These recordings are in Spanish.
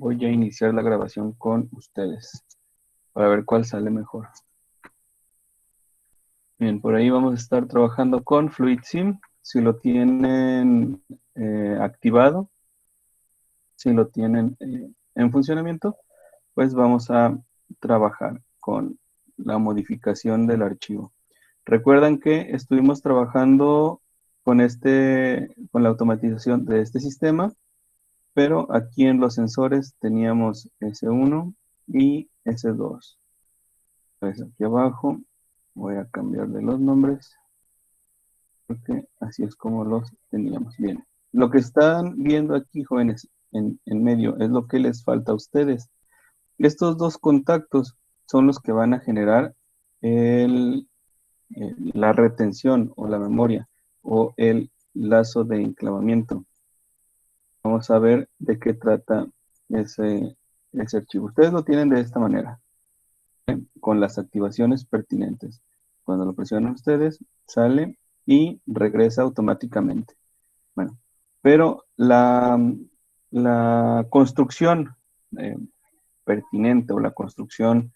voy a iniciar la grabación con ustedes para ver cuál sale mejor. Bien, por ahí vamos a estar trabajando con FluidSim. Si lo tienen activado, si lo tienen en funcionamiento, pues vamos a trabajar con la modificación del archivo. Recuerdan que estuvimos trabajando con la automatización de este sistema, pero aquí en los sensores teníamos S1 y S2. Entonces aquí abajo voy a cambiarle los nombres, porque así es como los teníamos. Bien, lo que están viendo aquí, jóvenes, en medio, es lo que les falta a ustedes. Estos dos contactos son los que van a generar la retención o la memoria o el lazo de enclavamiento. Vamos a ver de qué trata ese archivo. Ustedes lo tienen de esta manera, con las activaciones pertinentes. Cuando lo presionan ustedes, sale y regresa automáticamente. Bueno, pero la construcción pertinente o la construcción,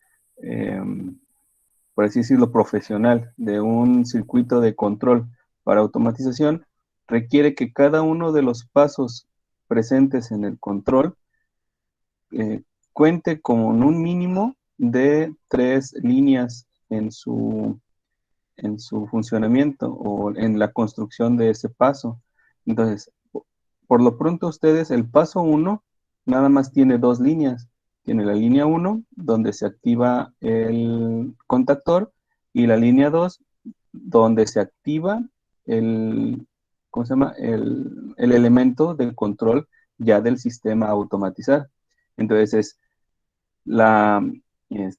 por así decirlo, profesional de un circuito de control para automatización requiere que cada uno de los pasos presentes en el control cuente con un mínimo de 3 líneas en su funcionamiento o en la construcción de ese paso. Entonces, por lo pronto ustedes, el paso 1 nada más tiene 2 líneas. Tiene la línea 1, donde se activa el contactor, y la línea 2, donde se activa ¿cómo se llama? El elemento del control ya del sistema a automatizar. Entonces es la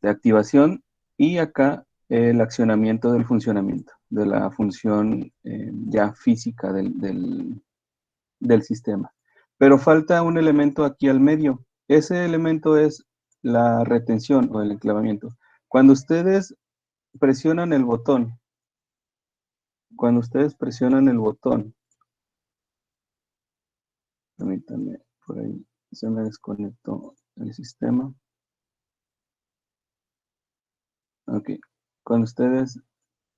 activación y acá el accionamiento del funcionamiento, de la función ya física del sistema. Pero falta un elemento aquí al medio. Ese elemento es la retención o el enclavamiento. Cuando ustedes presionan el botón, permítanme, por ahí se me desconectó el sistema. Ok, cuando ustedes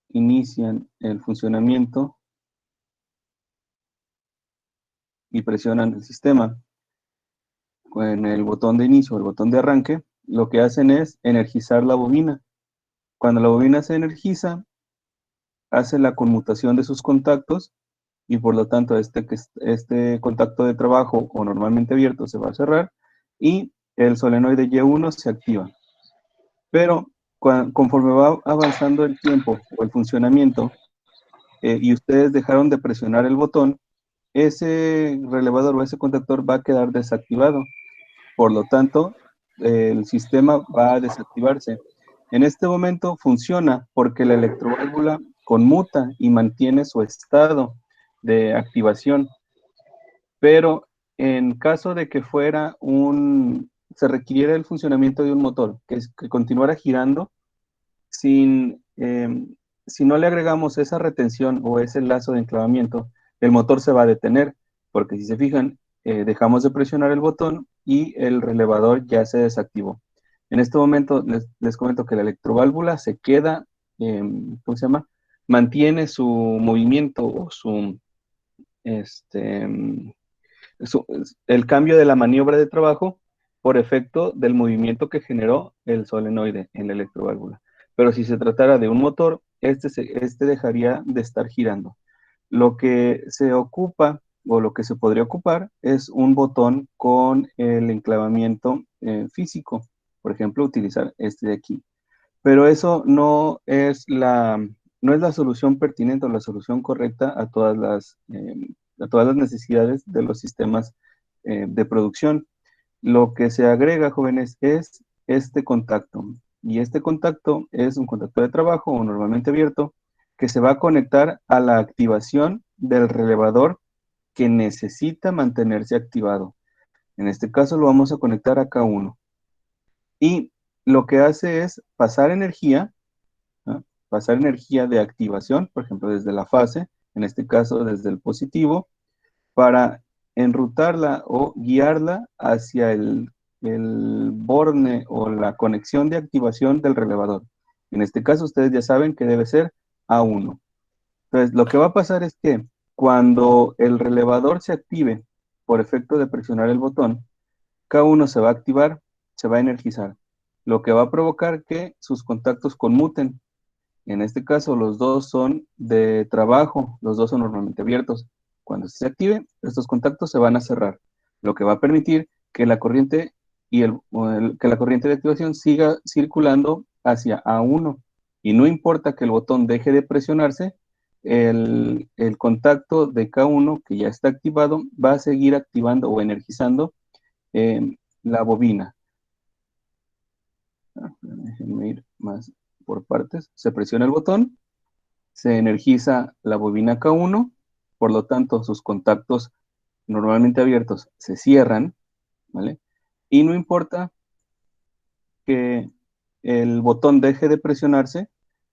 inician el funcionamiento y presionan el sistema con el botón de inicio o el botón de arranque, lo que hacen es energizar la bobina. Cuando la bobina se energiza, hace la conmutación de sus contactos y por lo tanto este contacto de trabajo o normalmente abierto se va a cerrar y el solenoide Y1 se activa. Pero conforme va avanzando el tiempo o el funcionamiento y ustedes dejaron de presionar el botón, ese relevador o ese contactor va a quedar desactivado. Por lo tanto, el sistema va a desactivarse. En este momento funciona porque la electroválvula conmuta y mantiene su estado de activación. Pero en caso de que se requiriera el funcionamiento de un motor que continuara girando, si no le agregamos esa retención o ese lazo de enclavamiento, el motor se va a detener, porque si se fijan, dejamos de presionar el botón y el relevador ya se desactivó. En este momento les comento que la electroválvula se queda, ¿cómo se llama? Mantiene su movimiento o este, el cambio de la maniobra de trabajo por efecto del movimiento que generó el solenoide en la electroválvula. Pero si se tratara de un motor, este dejaría de estar girando. Lo que se ocupa o lo que se podría ocupar es un botón con el enclavamiento físico. Por ejemplo, utilizar este de aquí. Pero eso no es la solución pertinente o la solución correcta a todas las necesidades de los sistemas de producción. Lo que se agrega, jóvenes, es este contacto. Y este contacto es un contacto de trabajo o normalmente abierto que se va a conectar a la activación del relevador que necesita mantenerse activado. En este caso lo vamos a conectar a K1. Y lo que hace es pasar energía, ¿no? Pasar energía de activación, por ejemplo, desde la fase, en este caso desde el positivo, para enrutarla o guiarla hacia el borne o la conexión de activación del relevador. En este caso, ustedes ya saben que debe ser A1. Entonces, lo que va a pasar es que cuando el relevador se active por efecto de presionar el botón, K1 se va a activar, se va a energizar, lo que va a provocar que sus contactos conmuten. En este caso, los dos son de trabajo, los dos son normalmente abiertos. Cuando se active, estos contactos se van a cerrar, lo que va a permitir que la corriente que la corriente de activación siga circulando hacia A1. Y no importa que el botón deje de presionarse, el contacto de K1 que ya está activado va a seguir activando o energizando la bobina. Déjenme ir más por partes. Se presiona el botón, se energiza la bobina K1, por lo tanto sus contactos normalmente abiertos se cierran, ¿vale? Y no importa que el botón deje de presionarse,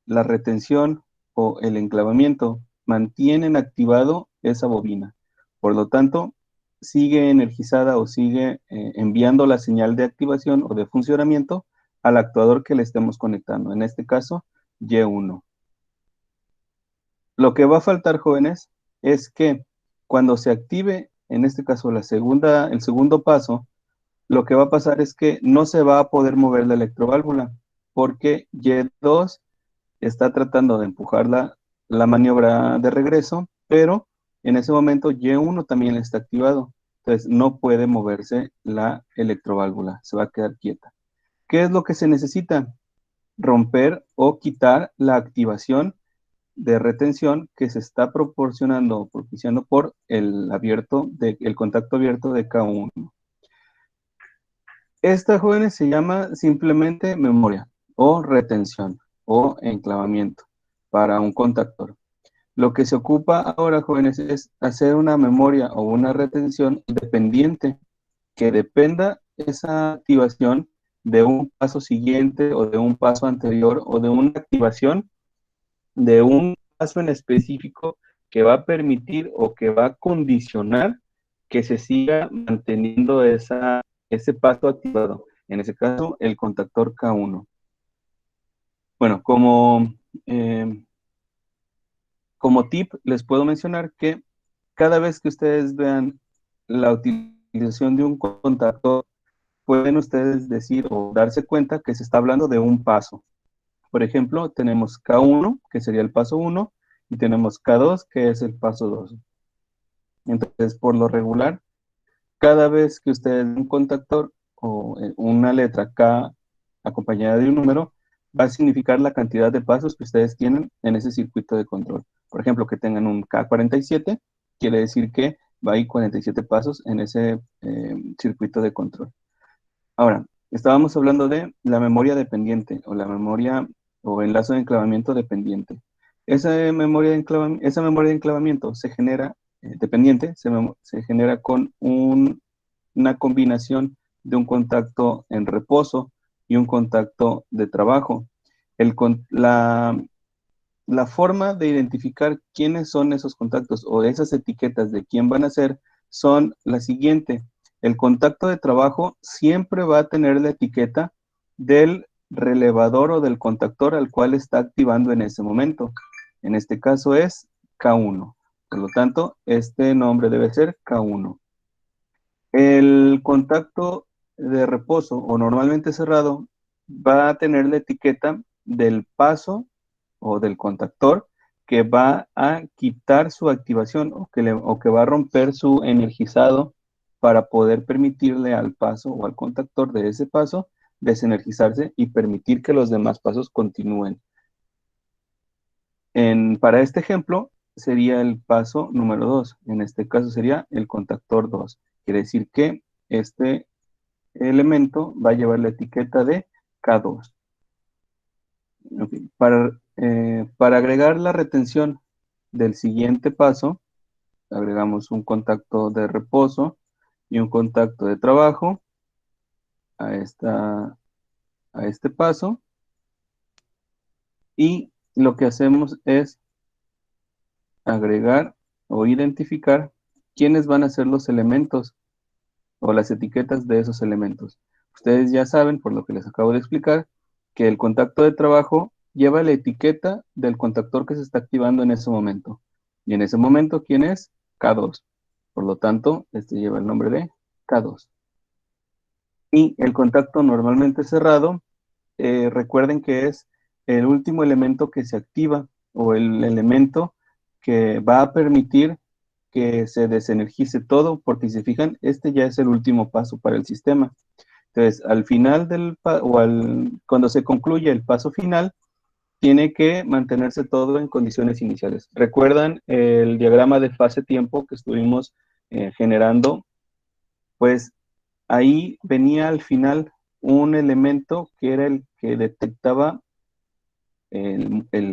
la retención o el enclavamiento mantienen activado esa bobina. Por lo tanto, sigue energizada o sigue enviando la señal de activación o de funcionamiento al actuador que le estemos conectando, en este caso Y1. Lo que va a faltar, jóvenes, es que cuando se active, en este caso el segundo paso, lo que va a pasar es que no se va a poder mover la electroválvula, porque Y2 está tratando de empujar la maniobra de regreso, pero en ese momento Y1 también está activado, entonces no puede moverse la electroválvula, se va a quedar quieta. ¿Qué es lo que se necesita? Romper o quitar la activación de retención que se está proporcionando o propiciando por el contacto abierto de K1. Esta, jóvenes, se llama simplemente memoria o retención o enclavamiento para un contactor. Lo que se ocupa ahora, jóvenes, es hacer una memoria o una retención dependiente que dependa esa activación de un paso siguiente o de un paso anterior o de una activación de un paso en específico que va a permitir o que va a condicionar que se siga manteniendo ese paso activado. En ese caso, el contactor K1. Bueno, eh, como tip, les puedo mencionar que cada vez que ustedes vean la utilización de un contactor, pueden ustedes decir o darse cuenta que se está hablando de un paso. Por ejemplo, tenemos K1, que sería el paso 1, y tenemos K2, que es el paso 2. Entonces, por lo regular, cada vez que ustedes ven un contactor o una letra K acompañada de un número, va a significar la cantidad de pasos que ustedes tienen en ese circuito de control. Por ejemplo, que tengan un K47, quiere decir que va a ir 47 pasos en ese circuito de control. Ahora, estábamos hablando de la memoria dependiente o la memoria o enlace de enclavamiento dependiente. Esa memoria de enclavamiento se genera dependiente, se genera con una combinación de un contacto en reposo y un contacto de trabajo. El con- la forma de identificar quiénes son esos contactos o esas etiquetas de quién van a ser son la siguiente. El contacto de trabajo siempre va a tener la etiqueta del relevador o del contactor al cual está activando en ese momento. En este caso es K1. Por lo tanto, este nombre debe ser K1. El contacto de reposo o normalmente cerrado va a tener la etiqueta del paso o del contactor que va a quitar su activación o que va a romper su energizado para poder permitirle al paso o al contactor de ese paso desenergizarse y permitir que los demás pasos continúen. Para este ejemplo sería el paso número 2. En este caso sería el contactor 2. Quiere decir que este elemento va a llevar la etiqueta de K2. Ok. Para agregar la retención del siguiente paso, agregamos un contacto de reposo y un contacto de trabajo a, a este paso, y lo que hacemos es agregar o identificar quiénes van a ser los elementos o las etiquetas de esos elementos. Ustedes ya saben, por lo que les acabo de explicar, que el contacto de trabajo lleva la etiqueta del contactor que se está activando en ese momento. Y en ese momento, ¿quién es? K2. Por lo tanto, este lleva el nombre de K2. Y el contacto normalmente cerrado, recuerden que es el último elemento que se activa o el elemento que va a permitir que se desenergice todo, porque si se fijan, este ya es el último paso para el sistema. Entonces, al final cuando se concluye el paso final, tiene que mantenerse todo en condiciones iniciales. ¿Recuerdan el diagrama de fase-tiempo que estuvimos generando? Pues ahí venía al final un elemento que era el que detectaba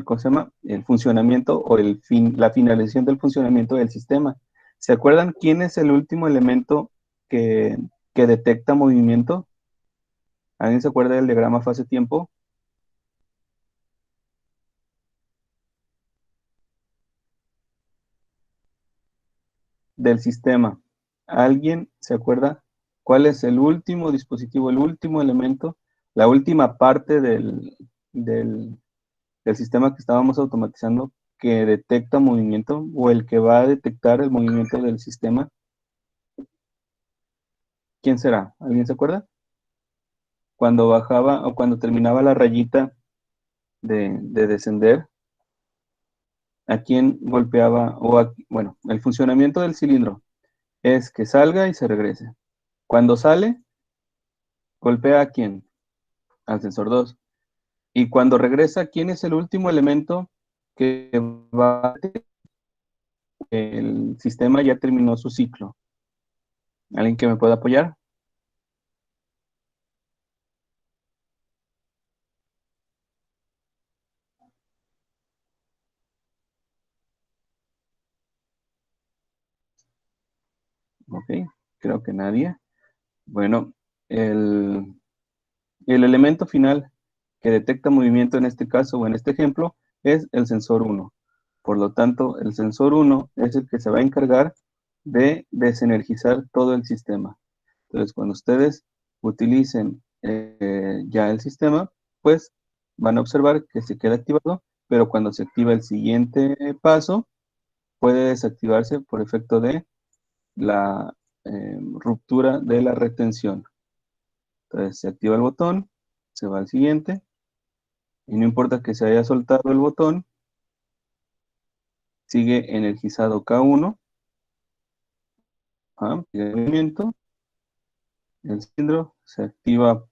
¿cómo se llama? El funcionamiento o la finalización del funcionamiento del sistema. ¿Se acuerdan quién es el último elemento que, que detecta movimiento? ¿Alguien se acuerda del diagrama fase-tiempo? Del sistema. ¿Alguien se acuerda cuál es el último dispositivo, el último elemento, la última parte del, del sistema que estábamos automatizando que detecta movimiento o el que va a detectar el movimiento del sistema? ¿Quién será? ¿Alguien se acuerda? Cuando bajaba o cuando terminaba la rayita de descender, ¿a quién golpeaba? Bueno, el funcionamiento del cilindro es que salga y se regrese. Cuando sale, golpea a quién? Al sensor 2. Y cuando regresa, ¿quién es el último elemento que va a decir que el sistema ya terminó su ciclo? ¿Alguien que me pueda apoyar? Ok, creo que nadie. Bueno, el elemento final que detecta movimiento en este caso o en este ejemplo es el sensor 1. Por lo tanto, el sensor 1 es el que se va a encargar de desenergizar todo el sistema. Entonces, cuando ustedes utilicen ya el sistema, pues van a observar que se queda activado, pero cuando se activa el siguiente paso, puede desactivarse por efecto de la ruptura de la retención. Entonces, se activa el botón, se va al siguiente, y no importa que se haya soltado el botón, sigue energizado K1, sigue el movimiento, el cilindro se activa,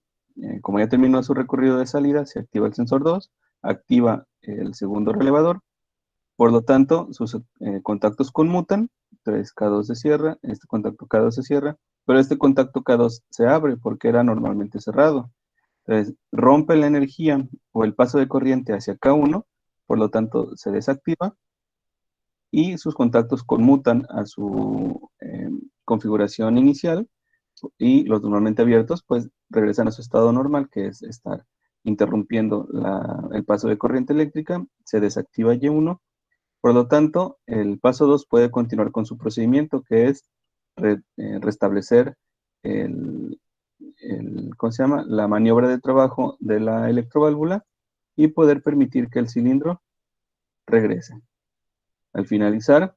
como ya terminó su recorrido de salida, se activa el sensor 2, activa el segundo relevador, por lo tanto, sus contactos conmutan, entonces K2 se cierra, este contacto K2 se cierra, pero este contacto K2 se abre porque era normalmente cerrado. Entonces, rompe la energía o el paso de corriente hacia K1, por lo tanto, se desactiva y sus contactos conmutan a su configuración inicial y los normalmente abiertos, pues regresan a su estado normal, que es estar interrumpiendo el paso de corriente eléctrica, se desactiva Y1, por lo tanto, el paso 2 puede continuar con su procedimiento, que es restablecer ¿cómo se llama? La maniobra de trabajo de la electroválvula y poder permitir que el cilindro regrese. Al finalizar,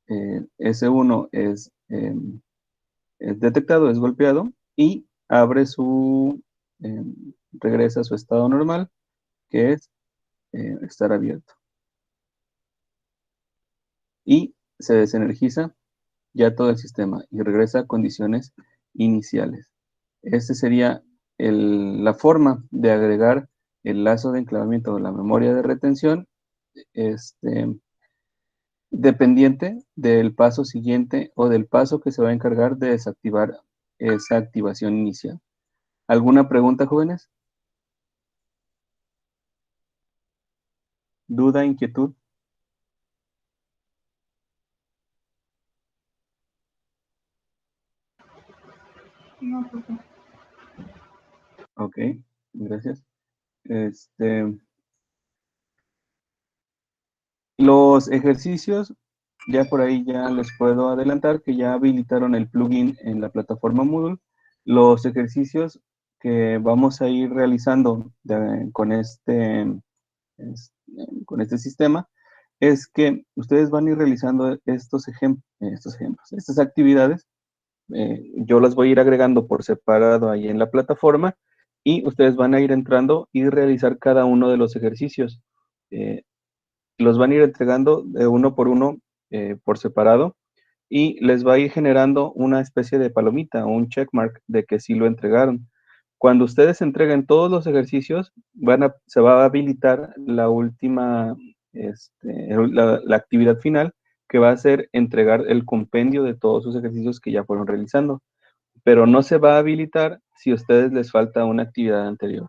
S1 es detectado, es golpeado y abre eh, regresa a su estado normal, que es estar abierto. Y se desenergiza ya todo el sistema y regresa a condiciones iniciales. Esta sería la forma de agregar el lazo de enclavamiento o la memoria de retención, este, dependiente del paso siguiente o del paso que se va a encargar de desactivar esa activación inicial. ¿Alguna pregunta, jóvenes? ¿Duda, inquietud? No, profe. Ok, gracias. Este, los ejercicios, ya por ahí ya les puedo adelantar que ya habilitaron el plugin en la plataforma Moodle. Los ejercicios que vamos a ir realizando con con este sistema es que ustedes van a ir realizando estos ejemplos, estas actividades. Yo las voy a ir agregando por separado ahí en la plataforma y ustedes van a ir entrando y realizar cada uno de los ejercicios. Eh, los van a ir entregando de uno por uno por separado y les va a ir generando una especie de palomita o un checkmark de que sí lo entregaron. Cuando ustedes entreguen todos los ejercicios, se va a habilitar la última, la actividad final, que va a ser entregar el compendio de todos sus ejercicios que ya fueron realizando. Pero no se va a habilitar si a ustedes les falta una actividad anterior.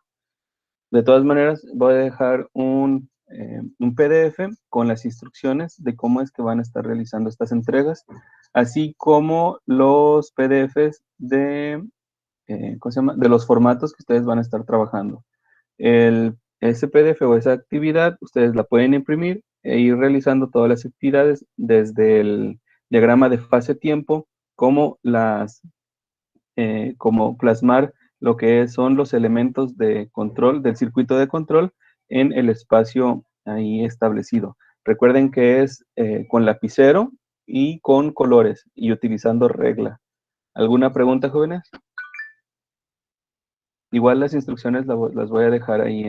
De todas maneras, voy a dejar un PDF con las instrucciones de cómo es que van a estar realizando estas entregas, así como los PDFs ¿cómo se llama? De los formatos que ustedes van a estar trabajando. Ese PDF o esa actividad, ustedes la pueden imprimir e ir realizando todas las actividades desde el diagrama de fase-tiempo, como plasmar lo que son los elementos de control, del circuito de control en el espacio ahí establecido. Recuerden que es con lapicero y con colores y utilizando regla. ¿Alguna pregunta, jóvenes? Igual las instrucciones las voy a dejar ahí